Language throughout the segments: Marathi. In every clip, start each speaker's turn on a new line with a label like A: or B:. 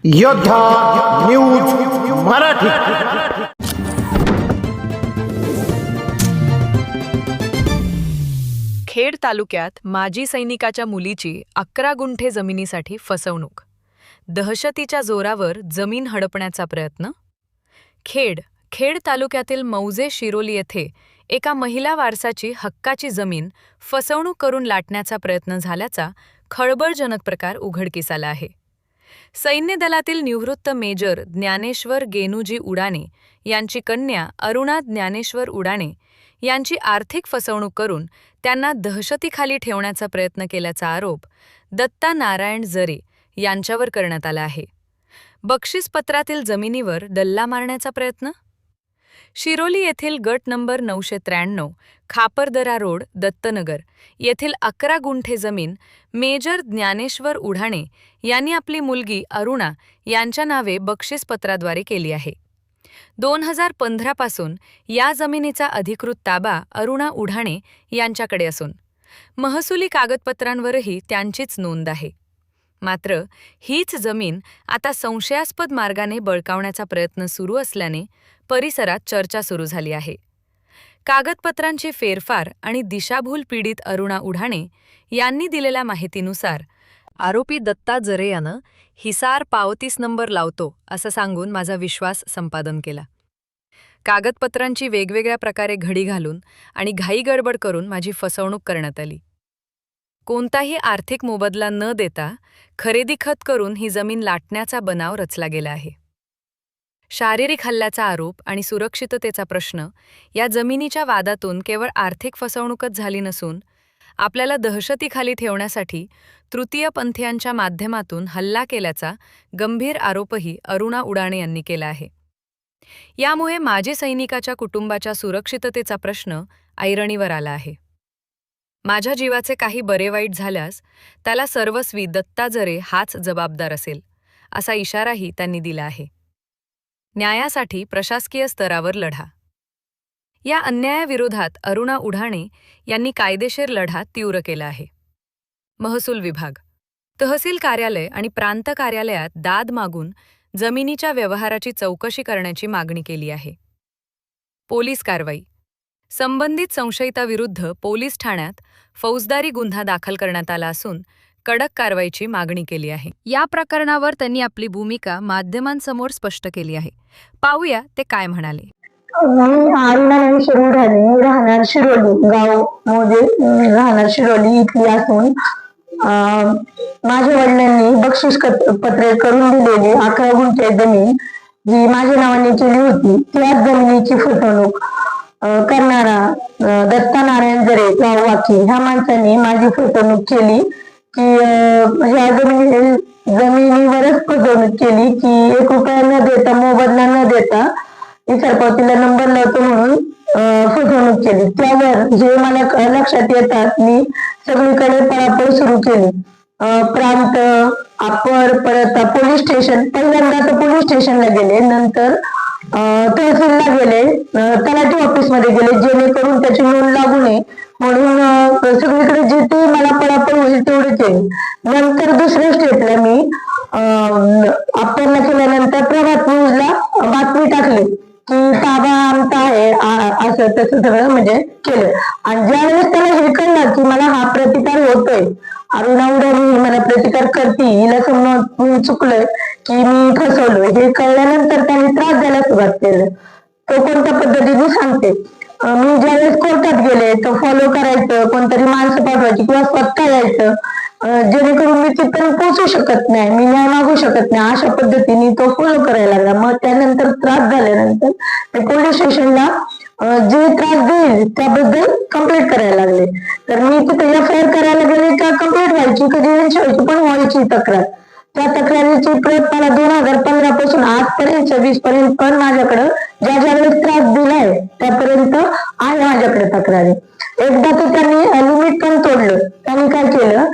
A: योद्धा न्यूज मराठी।
B: खेड तालुक्यात माजी सैनिकाच्या मुलीची 11 गुंठे जमिनीसाठी फसवणूक, दहशतीच्या जोरावर जमीन हडपण्याचा प्रयत्न। खेड तालुक्यातील मौजे शिरोली येथे एका महिला वारसाची हक्काची जमीन फसवणूक करून लाटण्याचा प्रयत्न झाल्याचा खळबळजनक प्रकार उघडकीस आला आहे। सैन्य दलातील निवृत्त मेजर ज्ञानेश्वर गेनूजी उडाणे यांची कन्या अरुणा ज्ञानेश्वर उडाणे यांची आर्थिक फसवणूक करून त्यांना दहशतीखाली ठेवण्याचा प्रयत्न केल्याचा आरोप दत्ता नारायण जरे यांच्यावर करण्यात आला आहे। बक्षीसपत्रातील जमिनीवर डल्ला मारण्याचा प्रयत्न। शिरोली येथील गट नंबर 993 खापरदरा रोड दत्तनगर येथील 11 गुंठे जमीन मेजर ज्ञानेश्वर उडाणे यांनी आपली मुलगी अरुणा यांच्या नावे बक्षीसपत्राद्वारे केली आहे। 2015 पासून या जमिनीचा अधिकृत ताबा अरुणा उडाणे यांच्याकडे असून महसुली कागदपत्रांवरही त्यांचीच नोंद आहे। मात्र हीच जमीन आता संशयास्पद मार्गाने बळकावण्याचा प्रयत्न सुरू असल्याने परिसरात चर्चा सुरू झाली आहे। कागदपत्रांची फेरफार आणि दिशाभूल पीडित अरुणा उडाणे यांनी दिलेल्या माहितीनुसार आरोपी दत्ता जरे यानं हिसार पावतीस नंबर लावतो असं सांगून माझा विश्वास संपादन केला। कागदपत्रांची वेगवेगळ्या प्रकारे घडी घालून आणि घाई गडबड करून माझी फसवणूक करण्यात आली। कोणताही आर्थिक मोबदला न देता खरेदी खत करून ही जमीन लाटण्याचा बनाव रचला गेला आहे। शारीरिक हल्ल्याचा आरोप आणि सुरक्षिततेचा प्रश्न या जमिनीच्या वादातून केवळ आर्थिक फसवणूकच झाली नसून आपल्याला दहशतीखाली ठेवण्यासाठी तृतीयपंथीयांच्या माध्यमातून हल्ला केल्याचा गंभीर आरोपही अरुणा उडाणे यांनी केला आहे। यामुळे माजी सैनिकाच्या कुटुंबाच्या सुरक्षिततेचा प्रश्न ऐरणीवर आला आहे। माझ्या जीवाचे काही बरे वाईट झाल्यास त्याला सर्वस्वी दत्ता जरे हाच जबाबदार असेल असा इशाराही त्यांनी दिला आहे। न्यायासाठी प्रशासकीय स्तरावर लढा। या अन्यायाविरोधात अरुणा उडाणे यांनी कायदेशीर लढा तीव्र केला आहे। महसूल विभाग, तहसील कार्यालय आणि प्रांत कार्यालयात दाद मागून जमिनीच्या व्यवहाराची चौकशी करण्याची मागणी केली आहे। पोलीस कारवाई, संबंधित संशयिताविरुद्ध पोलीस ठाण्यात फौजदारी गुन्हा दाखल करण्यात आला असून कडक कारवाईची मागणी केली आहे। या प्रकरणावर त्यांनी आपली भूमिका माध्यमांसमोर स्पष्ट केली आहे। पाहूया ते काय म्हणाले।
C: मी अरुणा ज्ञानेश्वर उडाणे, राहणार शिरोली, गाव मौजे, राहणार शिरोली इथली असून माझ्या वडिलांनी बक्षीस पत्रे करून दिलेली 11 गुंठे जमीन जी माझ्या नावाने केली होती, त्याच जमिनीची फसवणूक करणारा दत्ता नारायण जरे वाकी ह्या माणसाने माझी फसवणूक केली की ह्या जमिनीवरच फसवणूक केली की 1 रुपया न देता, मोबदला न देता इतर पावतीला नंबर लावतो म्हणून फसवणूक केली। त्यावर जे मला लक्षात येतात मी सगळीकडे पळापळ सुरू केली। प्रांत, अप्पर, परत पोलीस स्टेशन, पहिल्यांदा तर पोलीस स्टेशनला गेले, नंतर तहसीलला गेले, तलाठी ऑफिस मध्ये गेले, जेणेकरून त्याची नोंद लागू नये म्हणून सगळीकडे जिथे मला पळापळ होईल तेवढे केले। नंतर दुसऱ्या स्टेपला मी अप्परला केल्यानंतर प्रभात न्यूजला बातमी टाकली की ताबा आमचा आहे, असं तसं सगळं म्हणजे केलं। आणि ज्यावेळेस त्याला हे कळलं की मला हा प्रतिकार होतोय, अरुणा उडाणे मला प्रतिकार करते, हिला समोर चुकलंय की मी फसवलोय हे कळल्यानंतर त्याने त्रास द्यायला सुरुवात केलं। तो कोणत्या पद्धतीने सांगते। मी ज्यावेळेस कोर्टात गेले तर फॉलो करायचं, कोणतरी माणसं पाठवायची किंवा स्वतः यायचं, जेणेकरून मी तिथपर्यंत पोहोचू शकत नाही, मी न्याय मागू शकत नाही, अशा पद्धतीने तो फॉलो करायला लागला। मग त्यानंतर त्रास झाल्यानंतर मी पोलीस स्टेशनला जे त्रास देईल त्याबद्दल कंप्लेंट करायला लागले। तर मी तिथे FIR करायला गेले का कंप्लेंट व्हायची, कधी व्हायची पण व्हायची तक्रार। त्या तक्रारीची प्रत मला 2015 पासून आजपर्यंत 26 पर्यंत पण माझ्याकडं ज्या वेळेस त्रास दिलाय त्यापर्यंत आहे माझ्याकडे तक्रारी। एकदा तर त्यांनी लिमिट पण तोडलं। त्यांनी काय केलं,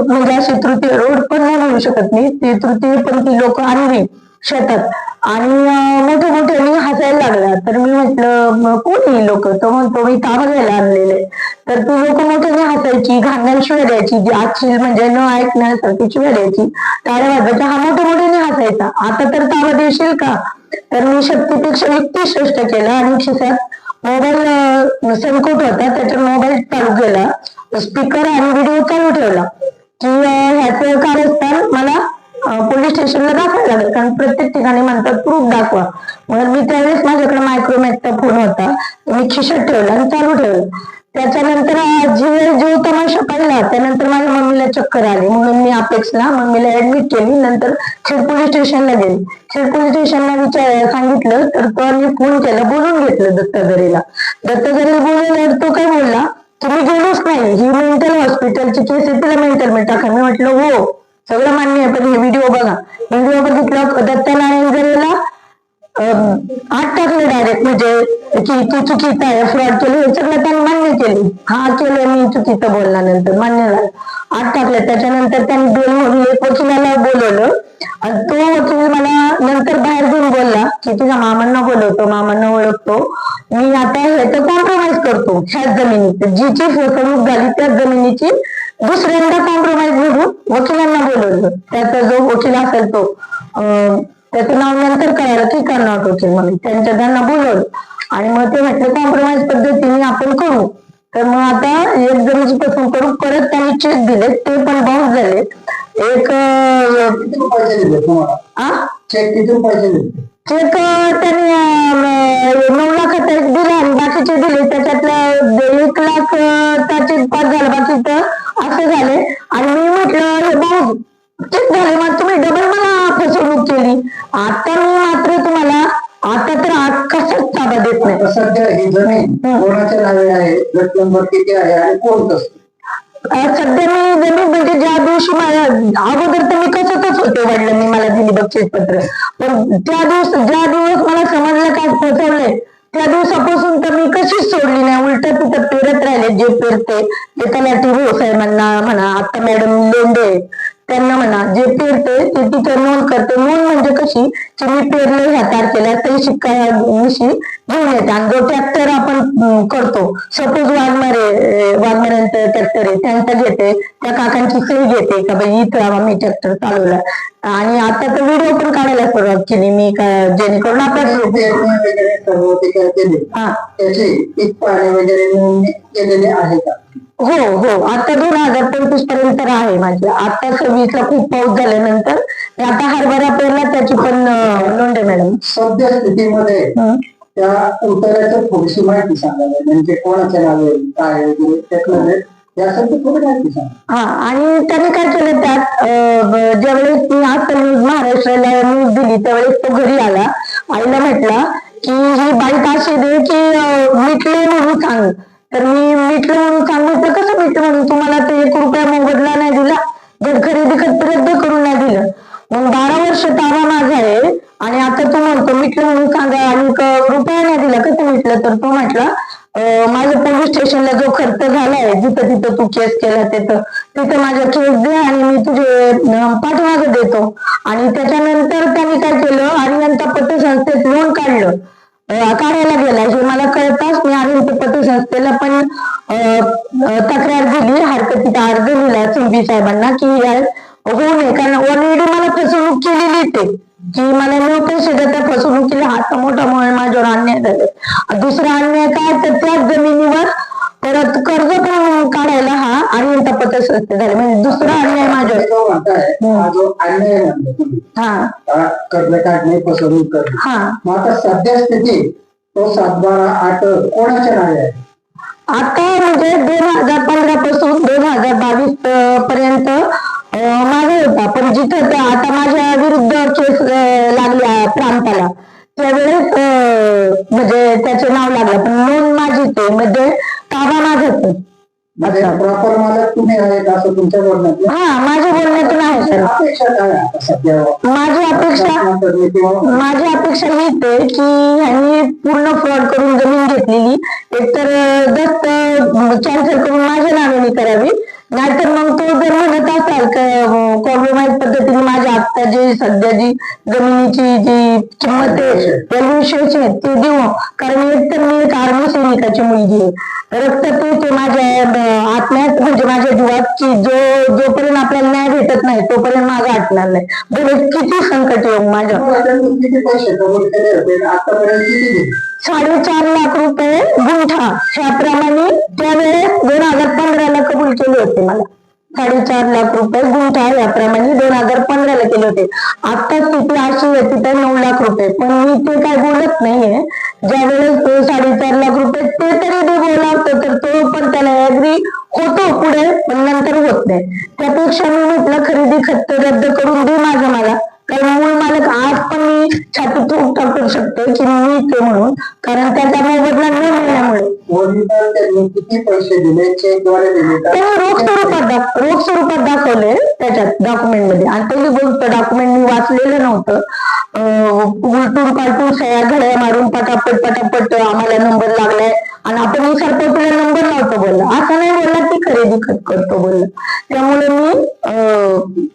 C: म्हणजे अशी तृतीय रोड पण नाही म्हणू शकत मी, ती तृतीय पण ती लोक आणली शेतात आणि मोठे मोठ्याने हसायला लागला. तर मी म्हटलं कोण ही लोक? तो म्हणतो मी का बघायला आणलेले. तर ती लोक मोठ्याने हसायची, घाणघाण शिव्या द्यायची, जी आजची म्हणजे न ऐकण्यासारखी शिव्या द्यायची, टाळ्या वाजवायच्या. हा मोठ्या मोठ्याने हसायचा. आता तर ताबा देशील का? तर मी शक्तीपेक्षा युक्ती श्रेष्ठ केला आणि खिशात मोबाईल संकट होता, त्याच्यावर मोबाईल चालू केला, स्पीकर आणि व्हिडिओ चालू ठेवला की ह्याचं कारस्थान मला पोलीस स्टेशनला दाखवायला लागेल, कारण प्रत्येक ठिकाणी म्हणतात प्रूफ दाखवा. मग मी त्यावेळेस माझ्याकडे मायक्रोमॅक्सचा फोन होता, मी खिशात ठेवला आणि चालू ठेवला. त्याच्यानंतर जो तमाशा पाहिला त्यानंतर माझ्या मम्मीला चक्कर आली, म्हणून मी अपेक्सला मम्मीला ऍडमिट केली. नंतर खेड पोलीस स्टेशनला गेली. खेड पोलीस स्टेशनला सांगितलं तर त्यांनी फोन केला, बोलून घेतलं दत्तागिरीला. दत्तागिरीला बोलवल्यावर तो काय बोलला, तुम्ही गेलोच नाही, ही मेंटल हॉस्पिटलची केस आहे, तिला मेंटल टाका. मी म्हटलं हो सगळं मान्य आहे, पण हे व्हिडिओ बघा. व्हिडिओ बघितलं, दत्तागिरीला आत टाकलं डायरेक्ट, म्हणजे की तू चुकीचं आहे, फ्रॉड केलं, हे सगळं त्यांनी मान्य केली. हा केलं मी चुकीचं बोलल्यानंतर, मान्य झालं, आत टाकलं. त्याच्यानंतर त्यांनी बेल म्हणून एक वकिलाला बोलवलं आणि तो वकील मला नंतर बाहेर घेऊन बोलला की तुझ्या मामांना बोलवतो, मामांना ओळखतो मी, आता ह्याचं कॉम्प्रोमाइज करतो ह्याच जमिनीत, जिची फसवणूक झाली त्याच जमिनीची दुसऱ्यांदा कॉम्प्रोमाइज करून वकिलांना बोलवलं. त्याचा जो वकील असेल तो त्याचं नाव नंतर कळालं की कर्नाटक वकील म्हणून, त्यांना बोलवलं आणि मग ते म्हटलं कॉम्प्रोमाइज पद्धतीने आपण करू. तर मग आता एक जमिनीची फसवणूक करू, परत त्यांनी चेक दिले, ते पण बाउन्स झाले. एक चेक त्यांनी 9 लाखाचा एक दिला आणि बाकीचे दिले, त्याच्यातलं 1 लाख चेक पास झाला, बाकीचं असं झाले. आणि मी म्हटलं हे बाउन्स चेक झाले, मग तुम्ही डबल मला फसवणूक केली. आता मी मात्र तुम्हाला आता तर कशाच ताबा देत नाही.
D: सध्या ही जमीन कोणाच्या नावे आहे, गट नंबर किती आहे आणि कोण कसं?
C: सध्या मी जमीन म्हणजे ज्या दिवशी अगोदर तर मी कसतच होते, वडिलांनी मला दिली बक्षीस पत्र, पण ज्या दिवस मला समजलं काय फसवलंय त्या दिवसापासून तर मी कशीच सोडली नाही. उलट तिथं पेरत राहिले, जे पेरते ते तलाठी भाऊ साहेबांना म्हणा, आता मॅडम लेंडे त्यांना म्हणा, जे पेरते ते तिथं नोंद करते. नोंद म्हणजे कशी की मी पेरले ह्या तारखेला तरी शिक्का घेऊन येते. आणि जो ट्रॅक्टर आपण करतो, सपोज वाघमाऱ्यांचं ट्रॅक्टर आहे त्यांचा घेते, त्या काकांची सही घेते का बाई इथं मी ट्रॅक्टर चालवला. आणि आता तर व्हिडिओ पण काढायला सुरुवात केली मी, जेणेकरून
D: त्याची पाणी वगैरे केलेले आहे का?
C: हो आता 2025 पर्यंत आहे माझी. आता 26 ला खूप पाऊस झाल्यानंतर आता हरभरा पेरला, त्याची पण लोंढे मॅडम.
D: सध्या स्थितीमध्ये त्या उतार्याचं थोडीशी माहिती सांगायला, म्हणजे कोणाच्या नावे काय वगैरे त्यातलं यासाठी थोडी माहिती सांगा.
C: हा, आणि त्यांनी काय केलं त्यात ज्यावेळेस मी आज महाराष्ट्राला न्यूज दिली त्यावेळेस तो घरी आला, आईला म्हटला की ही बाईक अशी दे की मिटले म्हणून सांग. तर मी मिटलं म्हणून सांगितलं, कसं मिटलं म्हणून, तुम्हाला ते 1 रुपया मोबदला नाही दिला, घर खरेदी रद्द करून नाही दिलं, मग 12 वर्ष ताबा माझा आहे आणि आता तू म्हणतो मिटलं म्हणून सांगा आणि रुपया नाही दिला, कसं मिटलं? तर तो म्हटला माझ्या पोलीस स्टेशनला जो खर्च झालाय, जिथं तिथं तू केस केला तिथं माझ्या केस दे आणि मी तुझे पाठीमागे देतो. आणि त्याच्यानंतर त्यांनी काय केलं, आर्यनता पतसंस्थेत लोन काढायला गेला. हे मला कळताच मी आर्यनता पतसंस्थेला पण तक्रार दिली, हरकतीचा अर्ज लिहिला सिंबी साहेबांना की होऊ नये, कारण ऑलरेडी मला फसवणूक केलेली ते की मला न पैसे देता फसवणुकीला हात मोठा माझ्यावर अन्याय झाले. दुसरा अन्याय काय तर त्याच जमिनीवर परत कर्ज पण काढायला हा आर्यनता पतसंस्थे झाले, म्हणजे दुसरा अन्याय माझ्यावर.
D: हा, कर्ज काढणे, फसवणूक करणे.
C: हा,
D: मग आता सध्या स्थिती तो 7/12/8 कोणाच्या नावे आहे?
C: आता म्हणजे 2015 पासून 2022 पर्यंत माझा होता, पण जिथं आता माझ्या विरुद्ध केस लागल्या प्रांताला त्यावेळेस म्हणजे त्याचे नाव लागलं, पण नोंद माझी ते म्हणजे ताबा माझाच.
D: म्हणजे प्रॉपर मालक तुम्ही आहेत असं तुमच्या बोलण्यात?
C: हा, माझ्या बोलण्यातून आहे सर.
D: अपेक्षा काय आता सध्या?
C: माझी अपेक्षा हीच आहे की ह्यांनी पूर्ण फ्रॉड करून जमीन घेतलेली एकतर दस्त कॅन्सल करून माझ्या नावाने करावी, नाहीतर मग तो जर म्हणत असाल कॉम्प्रोमाइज पद्धतीने माझ्या आत्ता जी सध्या जी जमिनीची जी किंमत आहे व्हॅल्युएशन आहे ते देऊ. कारण एक तर मी एक आर्मी सैनिकाची मुलगी आहे, रक्तातून ते माझ्या आत्म्यात म्हणजे माझ्या जीवात की जोपर्यंत आपल्याला न्याय भेटत नाही तोपर्यंत माझं हटणार नाही. बरं किती संकट येऊ माझ्या.
D: किती पैसे कमवून केले होते आतापर्यंत किती दिले?
C: 4.5 लाख रुपये गुंठा ह्याप्रमाणे त्यावेळेस 2015ला कबूल केले होते मला. 4.5 लाख रुपये गुंठा याप्रमाणे 2015ला केले होते. आता स्थिती अशी आहे तिथे 9 लाख रुपये. पण मी ते काय बोलत नाहीये. ज्यावेळेस 4.5 लाख रुपये ते तरी ते बोलावतं तर तो पण त्याला ऍग्री होतो पुढे, पण नंतर होत नाही. त्यापेक्षा मी म्हटलं खरेदी खत रद्द करून दे माझं मला. कारण मूळ मालक आज पण मी छातीत टाकू शकतो की मी ते म्हणून, कारण त्याचा मोबदला न मिळाल्यामुळे.
D: वडिलांनी त्यांनी किती पैसे दिले? चेकद्वारे दिले का?
C: त्यांनी रोख स्वरूपात दाखवले त्याच्यात डॉक्युमेंट मध्ये. आणि पहिली गोष्ट डॉक्युमेंट मी वाचलेलं नव्हतं. उलटून पालटून सह्या घड्या मारून पटापट आम्हाला नंबर लागलाय आणि आपण सरपटला नंबर लावतो बोलला. असं नाही बोलला की खरेदी खत करतो बोलला. त्यामुळे मी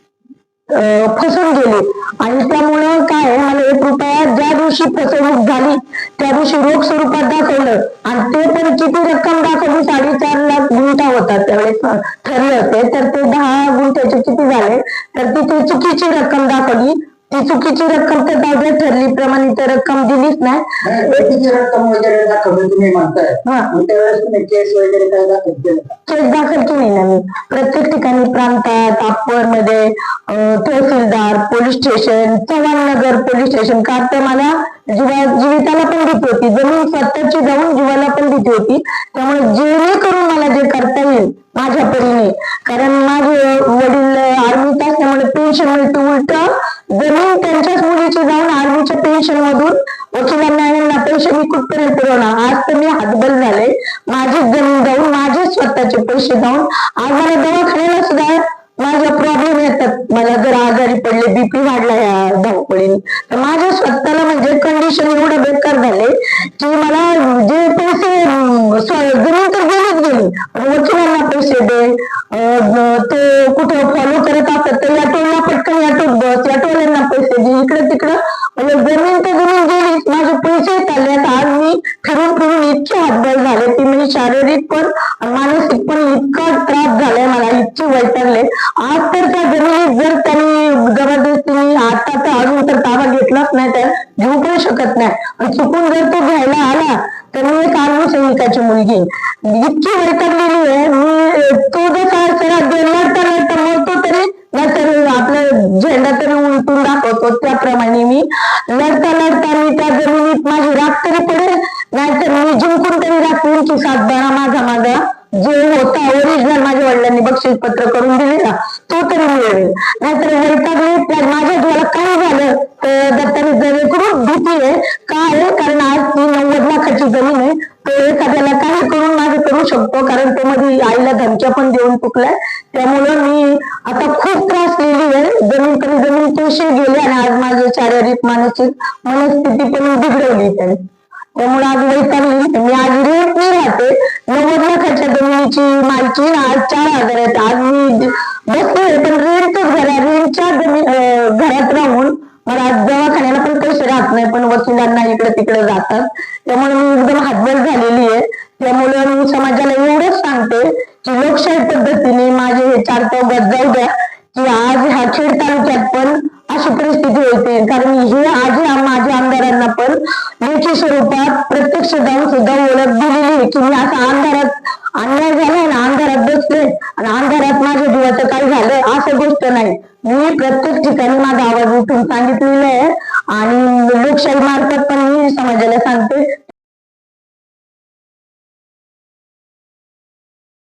C: फसून गेले. आणि त्यामुळं काय मला 1 रुपया ज्या दिवशी फसवणूक झाली त्या दिवशी रोख स्वरूपात दाखवलं. आणि ते पण किती रक्कम दाखवली? 4.5 लाख गुंठा होता त्यावेळेस ठरले होते. तर ते 10 गुंठ्याचे किती झाले? तर ती चुकीची रक्कम दाखवली. ती चुकीची रक्कम तर दाव्यात ठरली प्रमाणे तर रक्कम दिलीच नाही.
D: किती रक्कम वगैरे दाखवली तुम्ही म्हणताय? त्यावेळेस तुम्ही केस वगैरे काय दाखल केलं?
C: केस दाखल केली ना मी. प्रत्येक ठिकाणी प्रांतात, अप्पर मध्ये, तहसीलदार, पोलीस स्टेशन, चव्हाणनगर पोलीस स्टेशन. का तर मला जीविताला पण भीती होती, जमीन स्वतःची जाऊन जीवाला पण भीती होती. त्यामुळे जेणेकरून मला जे करता येईल माझ्या परीने, कारण माझे वडील आर्मीत असल्यामुळे पेन्शन मिळते. उलट जमीन त्यांच्याच मुलीची जाऊन आर्मीच्या पेन्शन मधून वकिलांना पैसे मी कुठपर्यंत पुरवणार. आज तर मी हातबल झाले. माझीच जमीन जाऊन माझे स्वतःचे पैसे जाऊन आज मला दवाखान्याला सुद्धा माझा प्रॉब्लेम येतात. मला जर आजारी पडले, बीपी वाढला या धावपळीने, तर माझ्या स्वतःला म्हणजे कंडिशन एवढं बेकार झाले की मला जे पैसे जमीन तर गेलीच गेली, वकिलांना पैसे दे, ते कुठं फॉलो करत असतात तर या टोलला पटकन या टोल बस, या टोलांना पैसे दे, इकडं तिकडं. म्हणजे जमीन तर जमीन गेलीच, माझे पैसे चालले. आज मी फिरून इतके हातबल झाले की मी शारीरिक पण मानसिक पण इतका त्रास झालाय मला, इतके वैतागले. आज तर त्या जमिनीत जर त्यांनी जबरदस्तीने आता तर अजून तर ताबा घेतलाच नाही, तर घेऊ पण शकत नाही. आणि चुकून जर तो घ्यायला आला तर मी एक आर्मी सैनिकाची मुलगी इतकी वैतागलेली आहे. मी तो जसा लढता मरतो तरी नाहीतर आपला झेंडा तरी उलटून दाखवतो, त्याप्रमाणे मी लढता मी त्या जमिनीत माझी राख तरी पडेल, नाहीतर मी जिंकून तरी राखीन की सातबारा माझा जो होता ओरिजिनल माझ्या वडिलांनी बक्षीस पत्र करून दिलेला तो तरी मिळेल. नाहीतर वैतागले माझ्या जीवाला काय झालं तर दत्ताने जमीकडून भीती आहे. काय आहे? कारण आज ती 90 लाखाची जमीन आहे. तो एखाद्याला काही करून माझं करू शकतो, कारण तो मध्ये आईला धमक्या पण देऊन चुकलाय. त्यामुळं मी आता खूप त्रास लिहिली आहे. जमीन पैसे गेले आणि आज माझी शारीरिक मानसिक मनस्थिती पण बिघडवली त्याने. त्यामुळे आज वैतागली. मी आज रेंटनी राहते. 90 लाखाच्या जमिनीची मालकी आज 4,000 आहेत. आज मी बसते पण रेंटच्या घरात राहून मला आज दवाखान्याला पण पैसे राहत नाही, पण वकिलांना इकडे तिकडे जातात. त्यामुळे मी एकदम हातबल झालेली आहे. त्यामुळे मी समाजाला एवढंच सांगते की लोकशाही पद्धतीने माझे हे 4 चौघात जाऊ द्या की आज ह्या खेड तालुक्यात पण अशी परिस्थिती होते. कारण हे आधी माझ्या आमदारांना पण लेखी स्वरूपात प्रत्यक्ष जाऊन सुद्धा ओळख दिलेली की मी असं अंधारात अन्याय झालाय ना, अंधारात बसले आणि अंधारात माझ्या जीवाचं काही झालं असं गोष्ट नाही. मी प्रत्येक ठिकाणी माझा आवाज उठून सांगितलेला आहे आणि लोकशाही मार्फत पण मी समाजाला सांगते